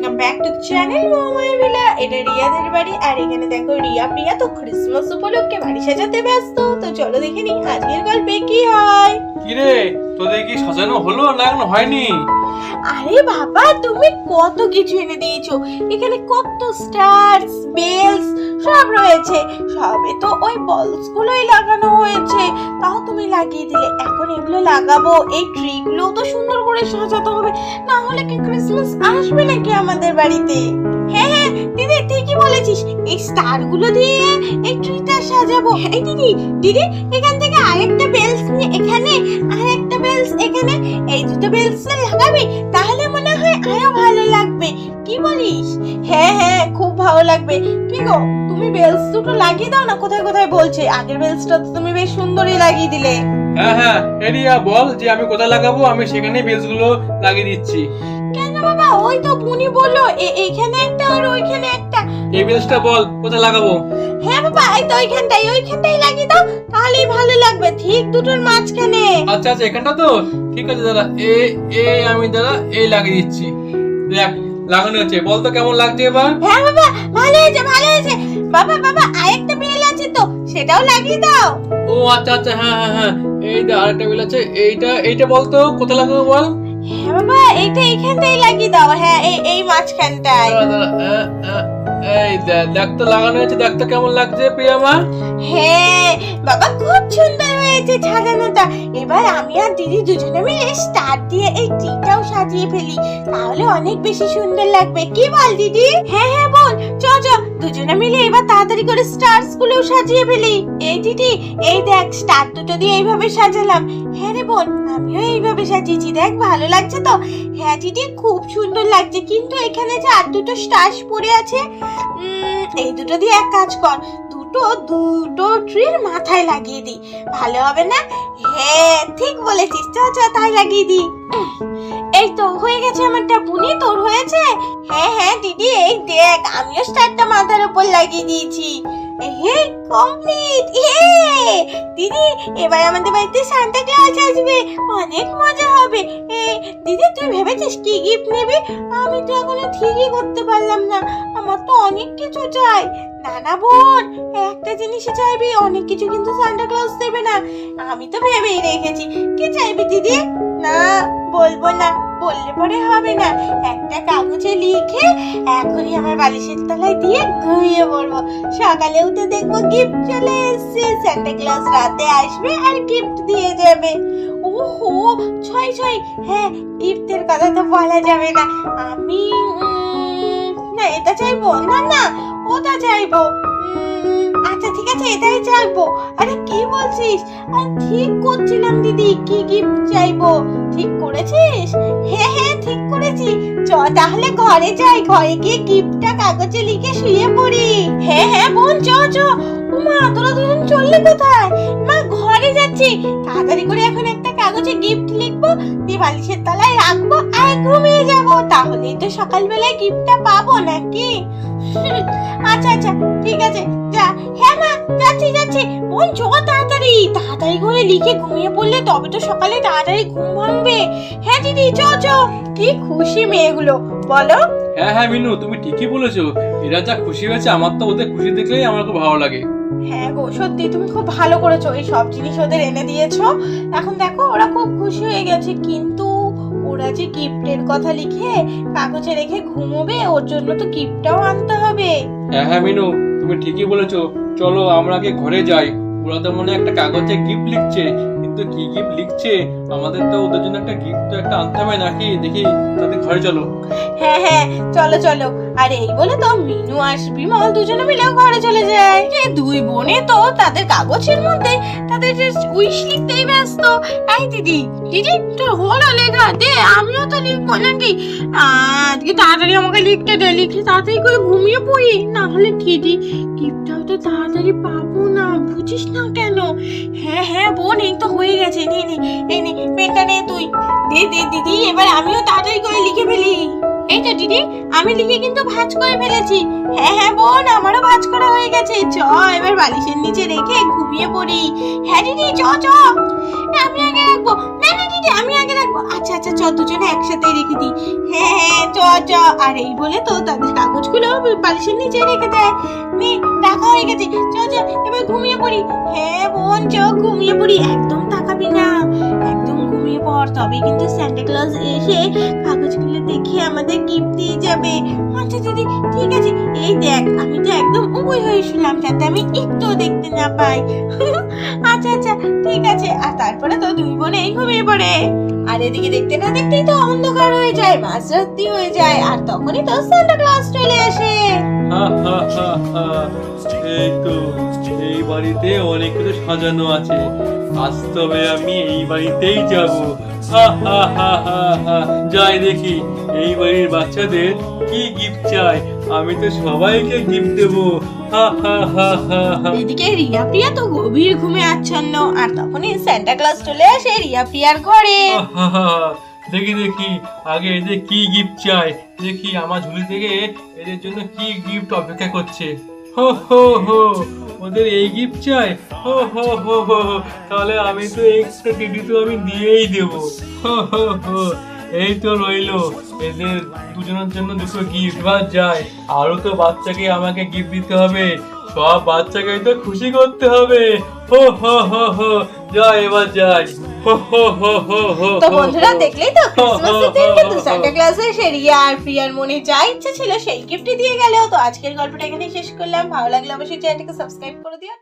Welcome back to the channel Momai villa. এটা রিয়াদের বাড়ি, আর এখানে দেখো প্রিয়া তো ক্রিসমাস উপলক্ষে বাড়ি সাজাতে ব্যস্ত। তো চলো দেখে নি আজকের গল্পে কি হয়। কি রে, তোদের কি সাজানো হলো না এখনো হয়নি? আরে বাবা, তুমি কত কিছু এনে দিয়েছো। এখানে কত স্টারস, বেলস সব রয়েছে। সবে তো ওই বলস গুলোই লাগানো হয়েছে, তাও তুমি লাগিয়ে দিলে। এখন এগুলো লাগাবো, এই ট্রি গুলো তো সুন্দর করে সাজাতে হবে, না হলে কি ক্রিসমাস আসবে নাকি আমাদের বাড়িতে? হ্যাঁ হ্যাঁ দিদি, ঠিকই বলেছিস। এই স্টার গুলো দিয়ে এই ট্রিটা সাজাবো। এই দিদি দিদি, এখান থেকে আরেকটা বেলস নিয়ে এখানে, আরেকটা বেলস এখানে, এই দুটো বেলস লাগাবি, তাহলে মনে হয় আরো ভালো লাগবে। কি বলিস? হ্যাঁ হ্যাঁ, খুব ভালো লাগবে। কি গো, তুমি বেলস দুটো লাগিয়ে দাও না। কোথায় কোথায় বলছে? আগের বেলসটা তো তুমি বেশ সুন্দরই লাগিয়ে দিলে। হ্যাঁ হ্যাঁ, এরিয়া বল যে আমি কোথায় লাগাবো, আমি সেখানেই বেলস গুলো লাগিয়ে দিচ্ছি। কেন বাবা, ওই তো বুনি বললো এইখানে একটা আর ওইখানে একটা। এই বেলসটা বল কোথায় লাগাবো? হ্যাঁ বাবা, এই তো ওইখানটাই লাগিয়ে দাও, তাহলেই ভালো লাগবে, ঠিক দুটোর মাঝখানে। আচ্ছা আচ্ছা, এখানটা তো ঠিক আছে দাদা। আমি দাদা এই লাগিয়ে দিচ্ছি। দেখ লাগানো হচ্ছে, বল তো কেমন লাগছে এবার? হ্যাঁ বাবা, ভালো হয়েছে ভালো হয়েছে। বাবা আরেকটা বেল আছে তো, সেটাও লাগিয়ে দাও। ও আচ্ছা আচ্ছা, হ্যাঁ হ্যাঁ হ্যাঁ, এই দা আরেকটা বেল আছে। এইটা বল তো কোথায় লাগাবো বল? হ্যাঁ বাবা, এইটা এইখানটাই লাগিয়ে দাও। হ্যাঁ, এই মাঝখানটায়। এই দেখ তো লাগানো হয়েছে, দেখ তো কেমন লাগছে প্রিয়া মা? হ্যাঁ বাবা, খুব সুন্দর হয়েছে সাজানোটা। এবার আমি আর দিদি দুজনে মিলে স্টার দিয়ে এই ট্রিটাও সাজিয়ে ফেলি, তাহলে অনেক বেশি সুন্দর লাগবে। কি বল দিদি? হ্যাঁ হ্যাঁ বল, চ দুজনে মিলে এবার তাড়াতাড়ি করে স্টারস গুলো সাজিয়ে ফেলি। এই দিদি, এই দেখ স্টার দুটো দিয়ে এইভাবে সাজালাম। হ্যাঁ রে বোন, আমিও এইভাবে সাজিয়েছি, দেখ ভালো লাগছে তো? হ্যাঁ দিদি, খুব সুন্দর লাগছে। কিন্তু এখানে যে আর দুটো স্টারস পড়ে আছে, এই দুটো দিয়ে এক কাজ কর, দুটো ট্রির মাথায় লাগিয়ে দি, ভালো হবে না? হ্যাঁ ঠিক বলেছিস, চ তাই লাগিয়ে দি। এই তো হয়ে গেছে আমারটা। বুনি, তোর হয়েছে? হ্যাঁ হ্যাঁ দিদি, এই দেখ আমিও স্টারটা মাথার উপর লাগিয়ে দিয়েছি। হে কমপ্লিট। দিদি, এবার আমাদের বাড়িতে সান্টা ক্লজ আসবে, অনেক মজা হবে। দিদি, তুই ভেবেছিস কি গিফট নেবি? আমি তো এখনো ঠিকই করতে পারলাম না, আমার তো অনেক কিছু চাই। না বোন, একটা জিনিসই চাইবি, অনেক কিছু কিন্তু সান্টা ক্লজ দেবে না। আমি তো ভেবেই রেখেছি। কি চাইবি দিদি? না বলবো না, বললে পরে হবে না। একটা কাগজে লিখে এখনই আমার বালিশের তলায় দিয়ে ঘুমিয়ে পড়বো। সকালে উঠে দেখবো গিফট চলে এসেছে, সান্টা ক্লজ রাতে আসবে আর গিফট দিয়ে যাবে। ওহো, ছয়। হ্যাঁ, গিফটের কথা তো বলা যাবে না। আমি না এটা চাইবো, না ওটা চাইবো। আচ্ছা ঠিক আছে, এটাই চাইবো। আরে কি বলছিস? আমি ঠিক করছিলাম দিদি, কি গিফট চাইবো। ঠিক করেছিস? হ্যাঁ ঠিক করেছি। চ তাহলে ঘরে যাই, ঘরে গিয়ে গিফটটা কাগজে লিখে শুয়ে পড়ি। হ্যাঁ বোন, চ। মা, তোরা দুজন চললে কোথায়? মা, ঘরে যাচ্ছি। তাড়াতাড়ি করে এখন একটা কাগজে গিফট লিখবো, দিয়ে বালিশের তলায় রাখবো আর ঘুমিয়ে যাবো, তাহলেই তো সকালবেলায় গিফটটা পাবো নাকি? আচ্ছা ঠিক আছে, যা। হ্যাঁ মা, যাচ্ছি। বোন চ তাড়াতাড়ি করে লিখে ঘুমিয়ে পড়লে তবে তো সকালে তাড়াতাড়ি ঘুম ভাঙবে। হ্যাঁ দিদি, চ। কি খুশি মেয়েগুলো, বলো? হ্যাঁ মিনু, তুমি ঠিকই বলেছো। এরা যা খুশি হয়েছে, আমার তো ওদের খুশি দেখলেই আমার খুব ভালো লাগে। হ্যাঁ গো, সত্যি তুমি খুব ভালো করেছো, এই সব জিনিস ওদের এনে দিয়েছো। এখন দেখো ওরা খুব খুশি হয়ে গেছে। কিন্তু ওরা যে গিফটের কথা লিখে কাগজে রেখে ঘুমোবে, ওর জন্য তো গিফটটাও আনতে হবে। হ্যাঁ মিনু, তুমি ঠিকই বলেছো। চলো আমরা আগে ঘরে যাই। ওরা তো মনে একটা কাগজে গিফট লিখছে, কিন্তু কি গিফট লিখছে, আমাদের তো ওদের জন্য একটা গিফট তো একটা আনতে হবে নাকি? দেখি, তাদের ঘরে চলো। হ্যাঁ চলো। আর এই বলে তো মিনু আর বিমল দুজনে মিলে ঘরে চলে যায়। দুই বোনে তো তাদের কাগজের মধ্যে তাদের উইশ লিখতেই ব্যস্ত। এই দিদি তোর হলো লেখা? দে, আমিও তো লিখবো নাকি? আজকে তাড়াতাড়ি আমাকে লিখতে দে, লিখে তাড়াতাড়ি করে ঘুমিয়ে পড়ি, না হলে গিফটটাও তো তাড়াতাড়ি পাবো না, বুঝিস না কেন? হ্যাঁ বোন, এই তো হয়ে গেছে। নে পেনটা নে তুই। দে দিদি, এবার আমিও তাড়াতাড়ি করে লিখে ফেলি। এই তো দিদি, আমি লিখে কিন্তু ভাঁজ করে ফেলেছি। হ্যাঁ হ্যাঁ বোন, আমারও ভাঁজ করা হয়ে গেছে। চ এবার বালিশের নিচে রেখে ঘুমিয়ে পড়ি। হ্যাঁ দিদি চ চ। আমি আগে রাখবো। না না দিদি, আমি আগে রাখবো। আচ্ছা আচ্ছা, চ দুজনে একসাথে রেখে দিই। হ্যাঁ হ্যাঁ চ চ। আর এই বলে তো তাদের কাগজগুলো বালিশের নিচে রেখে দেয়। নে, রাখা হয়ে গেছে। চ চ, এবার ঘুমিয়ে পড়ি। হ্যাঁ বোন চ, ঘুমিয়ে পড়ি। একদম তাকাবি না, একদম ঘুমিয়ে পড়, তবে কিন্তু সান্টা ক্লজ এসে কাগজগুলো দেখে আমাদের গিফট দিয়ে যাবে। আচ্ছা দিদি ঠিক আছে। এই দেখ, আমি তো একদম উবুই হয়ে শুলাম যাতে আমি একটু দেখতে না পাই। আচ্ছা আচ্ছা ঠিক আছে। আর তারপরে তো দুই বোন এই ঘুমিয়ে পড়ে। আর এদিকে দেখতে না দেখতেই তো অন্ধকার হয়ে যায়, মাঝরাত্রি হয়ে যায়। আর তখনই তো সান্টা ক্লজ চলে আসে। হা হা হা হা, এই তো এই বাড়িতে অনেক কিছু সাজানো আছে, আজ তবে আমি এই বাড়িতেই যাব। হা হা হা হা হা, যাই দেখি এই বাড়ির বাচ্চাদের কি গিফট চাই, আমি তো সবাইকে গিফট দেবো। হা হা হা হা হা। এদিকে রিয়া প্রিয়া তো গভীর ঘুমে আচ্ছন্ন। আর তখনই সান্টা ক্লজ চলে আসে রিয়া প্রিয়ার ঘরে। আহা, দেখি দেখি আগে এদের কি গিফট চাই, দেখি আমার ঝুলি থেকে এদের জন্য কি গিফট অপেক্ষা করছে। হো হো হো, ওদের এই গিফট চাই। হো হো হো হো, তাহলে আমি তো একটা টিটি তো আমি দিয়েই দেবো। হো হো হো, এই তো রইলো এদের দুজনের জন্য দুটো গিফট। বা যায়, আরো তো বাচ্চাকে আমাকে গিফট দিতে হবে, সব বাচ্চাকে তো খুশি করতে হবে। হো হো হো হো, যাই এবার যাই। হো হো হো হো হো। তো বন্ধুরা দেখলেই তো, ক্রিসমাসের দিন কিন্তু সান্টা ক্লজ এসে রিয়া আর প্রিয়ার মনে যা ইচ্ছে ছিল সেই গিফট দিয়ে গেল। তো আজকের গল্পটা এখানেই শেষ করলাম। ভালো লাগলে অবশ্যই চ্যানেলটাকে সাবস্ক্রাইব করে দিও।